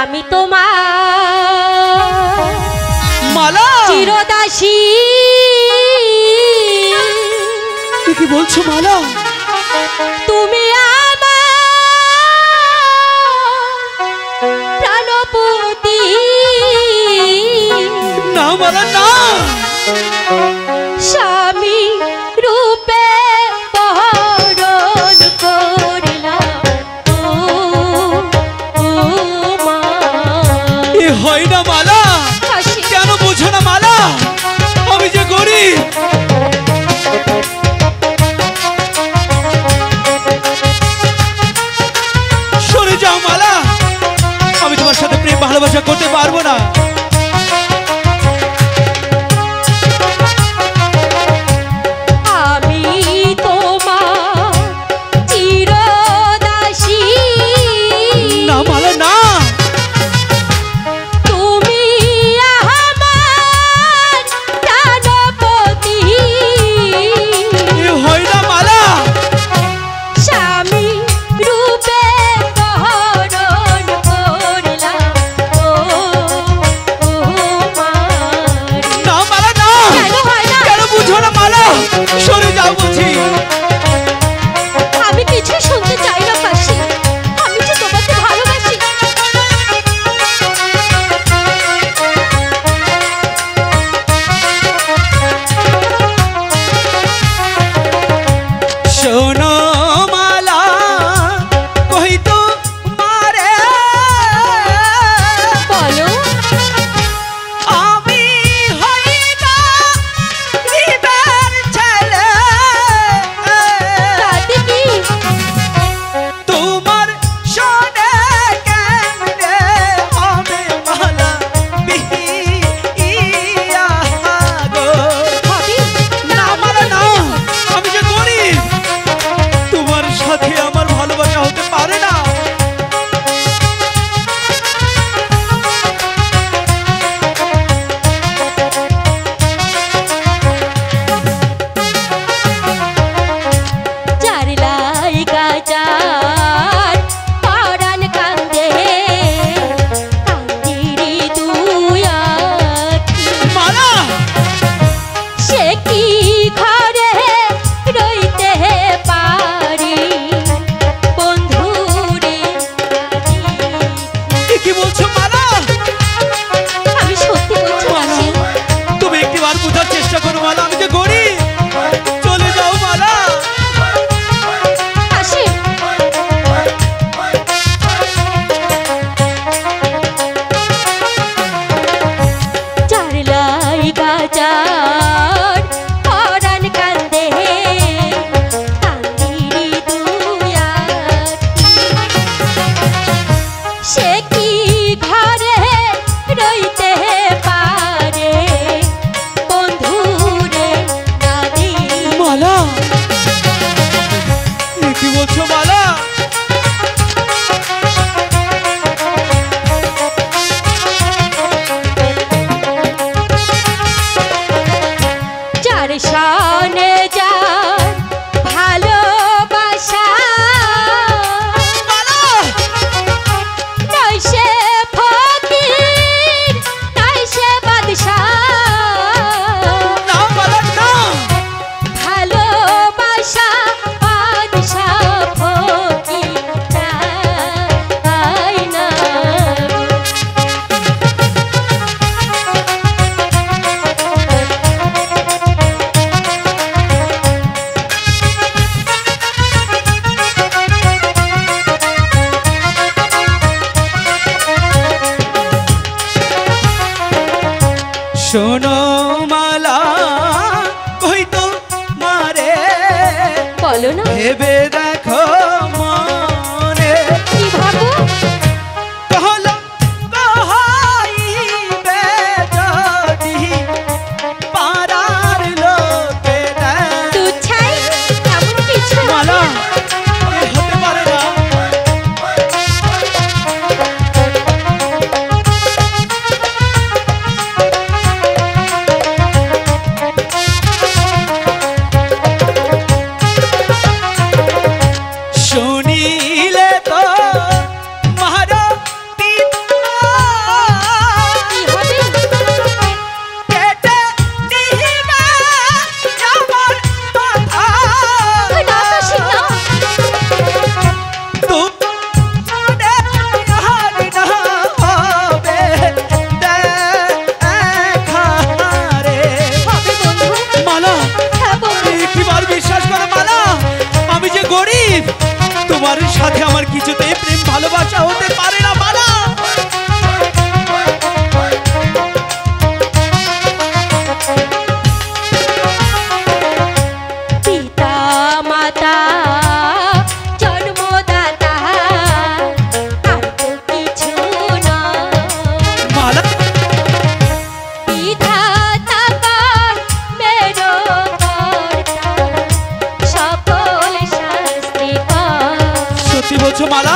আমি তোমার মালা চিরদাসী। কি বলছো মালা? তুমি আমার প্রাণপতি। না মালা না, স্বামী রূপে বরণ করিলাম। এ হয় না মালা, কেন বুঝো না মালা? আমি যে গরিব। সরে যাও মালা, আমি তোমার সাথে প্রেম ভালোবাসা করতে পারবো না। সরে যাও বলছি। আমি কিছু শুনতে চাই না পাশে, আমি যে তোমাকে ভালোবাসি। শোনো মালা, কই তো মারে বলো। আমি হই না গরিবের ছেলে, তাতে কি? তোমার শোনে কেমনে হবে মালা বিয়া গো। ভাবি না মালা না, আমি যে গরিব, তোমার সাথে আমার ভালোবাসা হতে পারে না। চার লাই গাজার পরাণ কান্দে, কান্দিরি দুই আখি। মালা সে কি ঘরে রইতে পারি বন্ধুরে? কি বলছো মালা? আমি সত্যি বলছি মাসি। তুমি একটিবার বোঝার চেষ্টা করো মালা, আমি যে গরিব। চলে যাও মালা। আসি। চার লাই গাজার পরাণ কান্দে, কান্দিরি দুই আখি। সে কি ঘরে রইতে পারে বন্ধুরে নাদি? মালা কি বলছো মালা? যার শানে যার ভালোবাসা, মালা নয় সে ফকির নয় সে বাদশাহ। না মালা না, ভালোবাসা বাদশাহ ফকির তাই না। শোনো মালা, কই তো মারে বলো না। ভেবে দেখো মনে, কি ভাবো? কহলো কহাইবে যদি পারার লোকে না। তুচ্ছাই এমন কিছু না। মালা এ হতে পারে না। শুনি তোমার সাথে আমার কিছুতেই প্রেম ভালোবাসা হতে পারে না মালা। পিতা মাতা জন্মদাতা আর তো কিছু না। মালা বিধাতা কার মেরো কর্তা সকল শাস্তি কর। সত্যি বলছো মালা?